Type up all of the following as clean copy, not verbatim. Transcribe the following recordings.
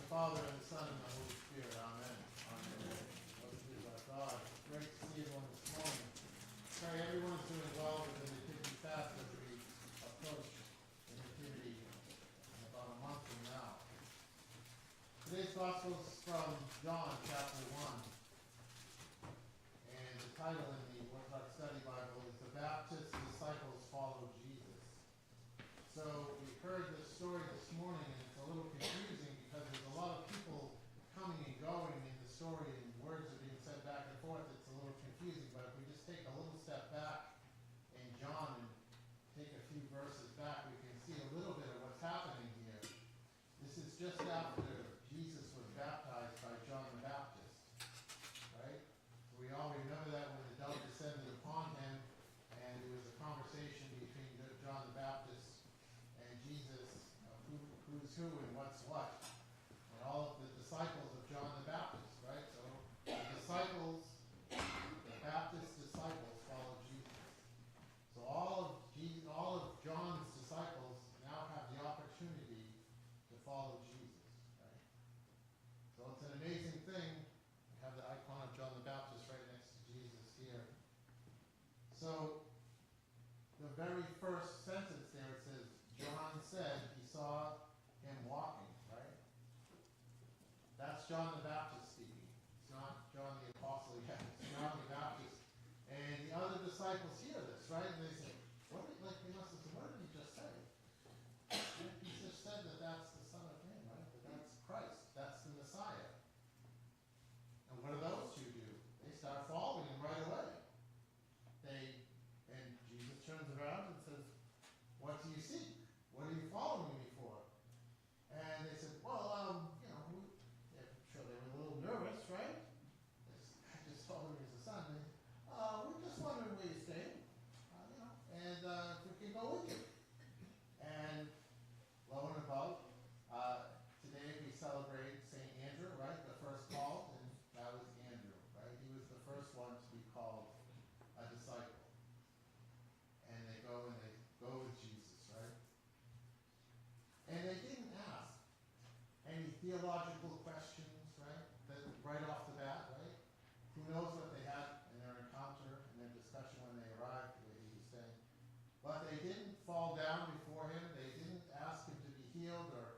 Father, and the Son, and the Holy Spirit. Amen. Amen. Blessed is our God. Great to see everyone this morning. Pray everyone's doing well with the Nativity fast as we approach the Nativity in about a month from now. Today's Gospel is from John chapter 1. And the title in the Orthodox Study Bible is The Baptist's Disciples Follow Jesus. So we heard this story this morning, and it's a little confusing because there's a lot of people coming and going in the story, and words are being said back and forth. It's a little confusing, but if we just take a little step back in John and take a few verses back, we can see a little bit of what's happening here. This is just after Jesus was baptized by John the Baptist, right? So we all remember that when the dove descended upon him, and there was a conversation between John the Baptist and Jesus, who's who and what's what, and all of the disciples of John the Baptist, right? So the disciples, the Baptist disciples, followed Jesus. So all of John's disciples now have the opportunity to follow Jesus, right? So it's an amazing thing. We have the icon of John the Baptist right next to Jesus here. So the very first sentence there, it says, John said he saw him walking, right? That's John the Baptist speaking. It's not John the Apostle yet. It's John the Baptist. And the other disciples hear this, right? And they say, they must have said, what did he just say? He just said that that's the Son of Man, right? That that's Christ. That's the Messiah. And what do those two do? They start following him right away. And Jesus turns around and says, what do you seek? What are you following me for? And they said, well, I'm sure they were a little nervous, right? I just told him he's the Son. We're just wondering where you're staying, and if we can go with you. And lo and above, today we celebrate St. Andrew, right? The first called, and that was Andrew, right? He was the first one to be called a disciple. And they go with Jesus, right? And they didn't ask any theological questions, right? Right off the bat, right? Who knows what they had in their encounter, in their discussion when they arrived, the way he was saying. But they didn't fall down before him. They didn't ask him to be healed, or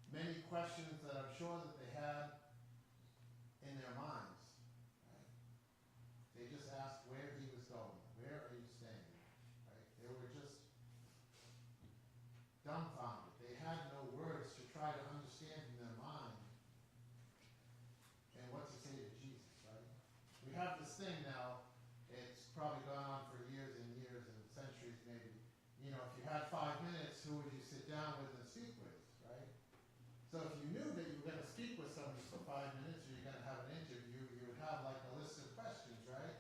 many questions that I'm sure that they had in their minds, right? They just asked where he was going. Where are you staying? Right? They were just dumbfounded. They had no words to try to understand in their mind and what to say to Jesus, right? We have this thing now, it's probably gone on for years and years and centuries maybe. If you had 5 minutes, who would you sit down with and speak with, right? So if you knew that you were going to speak with somebody for 5 minutes, or you're going to have an interview, you would have like a list of questions, right?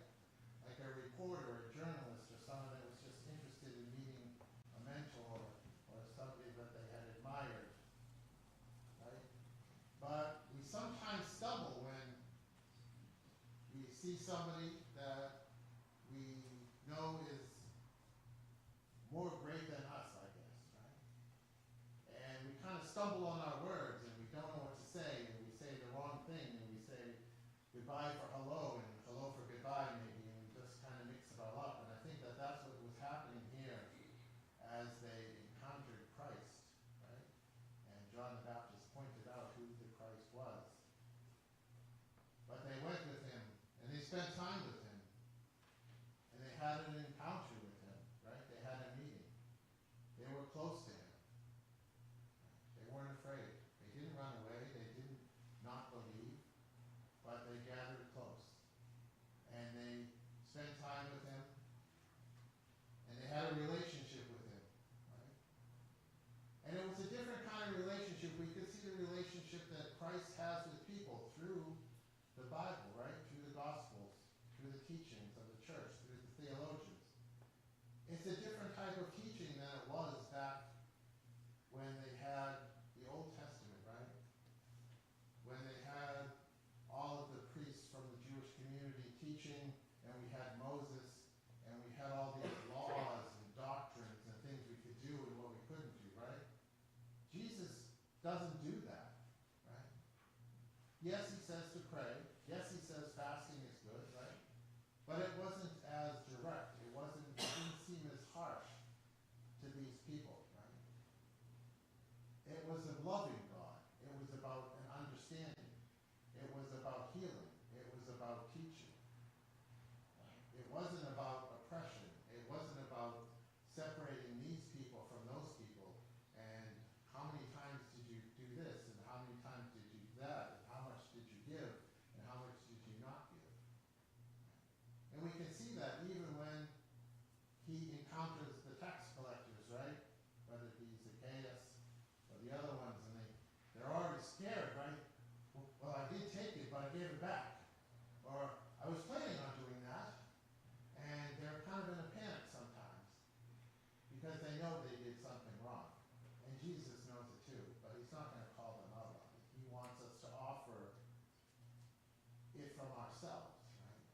Like a reporter or a journalist or someone that was just interested in meeting a mentor or somebody that they had admired, right? But we sometimes stumble when we see somebody that we know is more great than us, I guess, right? And we kind of stumble on our words, and we don't know what to say, and we say the wrong thing, and we say goodbye for hello, and hello for goodbye maybe, and we just kind of mix it all up. And I think that that's what was happening here as they encountered Christ, right? And John the Baptist pointed out who the Christ was. But they went with him, and they spent time with him, and they had an encounter with him, right? They had a meeting. They were close to him. They weren't afraid. They didn't run away. They didn't not believe, but they gathered close. And they spent time with him, and they had a relationship with him, right? And it was a different kind of relationship. We could see the relationship that Christ has with people through the Bible, right? Through the Gospels, through the teachings of the church, through the theologians. It's a different type of teaching than it was back when they had the Old Testament, right? When they had all of the priests from the Jewish community teaching, and we had Moses, and we had all these laws and doctrines and things we could do and what we couldn't do, right? Jesus doesn't do that, right? Yes, he says to pray. Yes, he says fasting is good, right? But it wasn't as direct. It didn't seem as harsh to these people, right? It was a loving God. It was about an understanding. It was about healing. It was about teaching. It wasn't about oppression. It wasn't about separating these people from those people and how many times did you do this and how many times did you do that and how much did you give and how much did you not give. And we can see that even when he encounters the tax collectors, right? Whether it be Zacchaeus or the other ones, and they're already scared, right? Well, I did take it, but I gave it back. Or I was planning on doing that. And they're kind of in a panic sometimes because they know they did something wrong. And Jesus knows it too, but he's not going to call them out on it. He wants us to offer it from ourselves, right?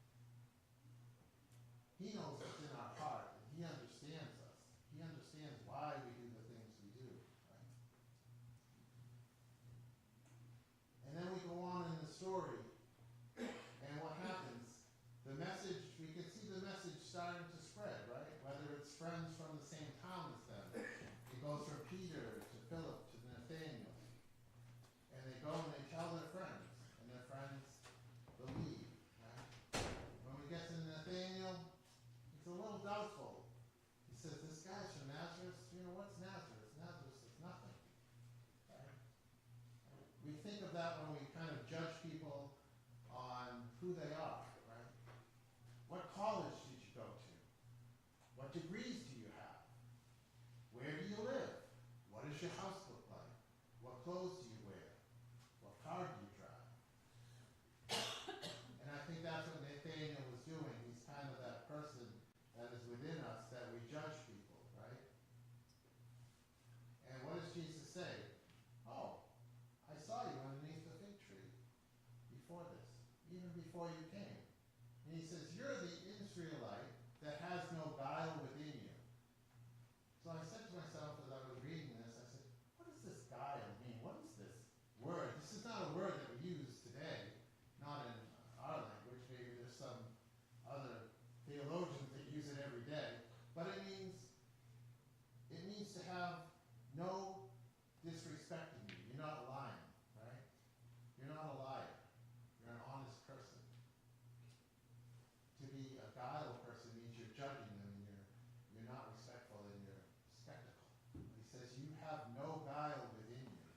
He knows what's in our heart, and he understands us. He understands why we do the things we do, right? And then we go on in the story, and what happens? The message, we can see the message starting to spread, right? Whether it's friends from the same town as them. It goes from Peter to Philip to Nathaniel. And they go and they tell their friends, and their friends believe, right? When we get to Nathaniel, he's a little doubtful. He says, this guy's from Nazareth? You know, what's Nazareth? Nazareth is nothing, right? We think of that when we kind of judge people on who they are, right? What college did you go to? What degrees do you have? Where do you live? What does your house look like? What clothes do you wear? What car do you drive? And I think that's what Nathaniel was doing. He's kind of that person that is within us that we judge people, right? And what does Jesus say? Oh, I saw you underneath the fig tree before this, even before you came. And he says, you're the Israelite that has no guile within you. So I said to myself as I was reading this, I said, what does this guile mean? What is this word? This is not a word that we use today, not in our language. Maybe there's some other theologians that use it every day. But it means to have no disrespect in you. You're not lying, right? You're not a liar. You're an honest person. To be a guile person means you're judging them and you're not respectful and you're skeptical. He says you have no guile within you.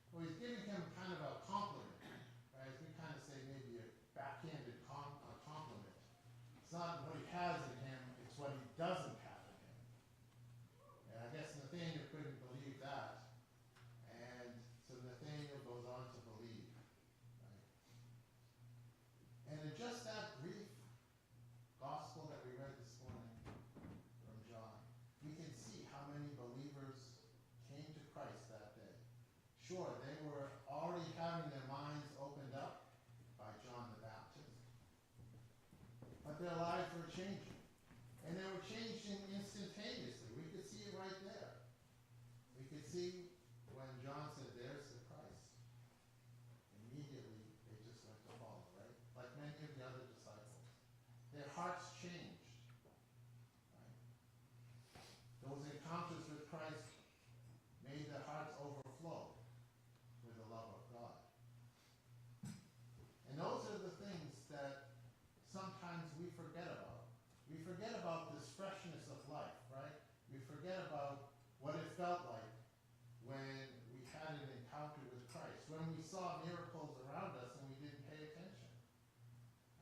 Well, he's giving him kind of a compliment, right? As we kind of say maybe a backhanded compliment. It's not what he has in him, it's what he doesn't have in him. And I guess Nathaniel couldn't believe that. And so Nathaniel goes on to believe. Right? And in just that brief gospel that we read this morning from John, we can see how many believers came to Christ that day. Sure, they were already having their minds opened up by John the Baptist, but their lives were changing. And they were changing instantaneously. We could see it right there. We could see when John said, there's the Christ. Immediately, they just went to follow, right? Like many of the other disciples. Their hearts changed. Right? Those encounters with Christ made their hearts overflow with the love of God. And those are the things that sometimes we forget about. We forget about this freshness of life, right? We forget about what it felt like when we had an encounter with Christ, when we saw miracles around us and we didn't pay attention.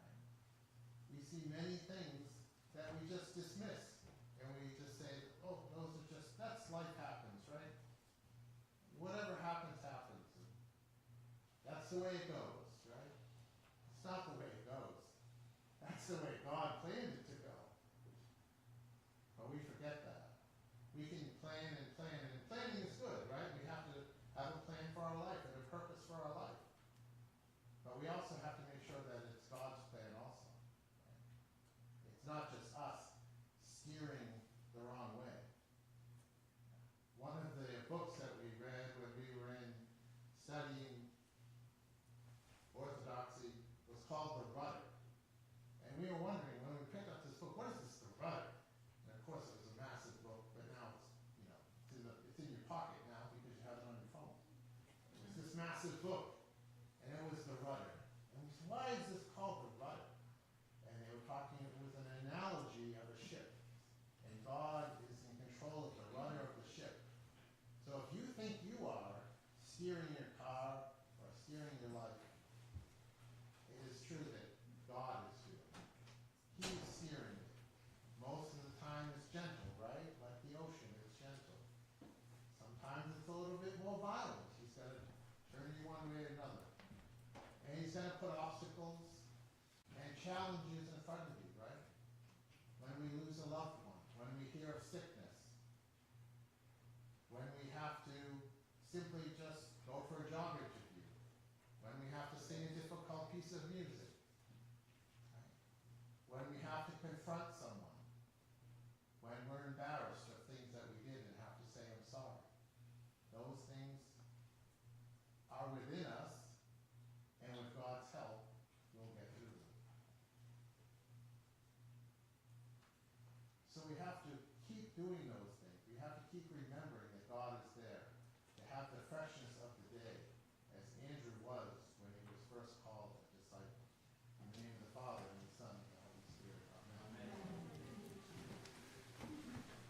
Right? We see many things that we just dismiss, and we just say, oh, those are just, that's life happens, right? Whatever happens, happens. That's the way it goes, right? It's not the way it goes. That's the way God planned it to go. But we forget that. We can plan and plan, and planning is good, right? We have to have a plan for our life and a purpose for our life. But we also have to make sure that it's God's plan also. Right? It's not just us steering the wrong way. One of the books that we read when we were in studying massive book, and it was the rudder. And we said, why is this called the rudder? And they were talking, it was an analogy of a ship. And God is in control of the rudder of the ship. So if you think you are steering your car or steering your life, it is true that God is doing it. He's steering it. Most of the time it's gentle, right? Like the ocean, it's gentle. Sometimes it's a little bit more violent. He's going to turn you one way or another. And he's going to put obstacles and challenges in front of you, right? When we lose a loved one, when we hear of sickness, when we have to simply just go for a jog interview, when we have to sing a difficult piece of music, right? When we have to confront someone, when we're embarrassed of things that we did and have to say, I'm sorry. Those things are within us, and with God's help, we'll get through them. So we have to keep doing those things. We have to keep remembering that God is there, to have the freshness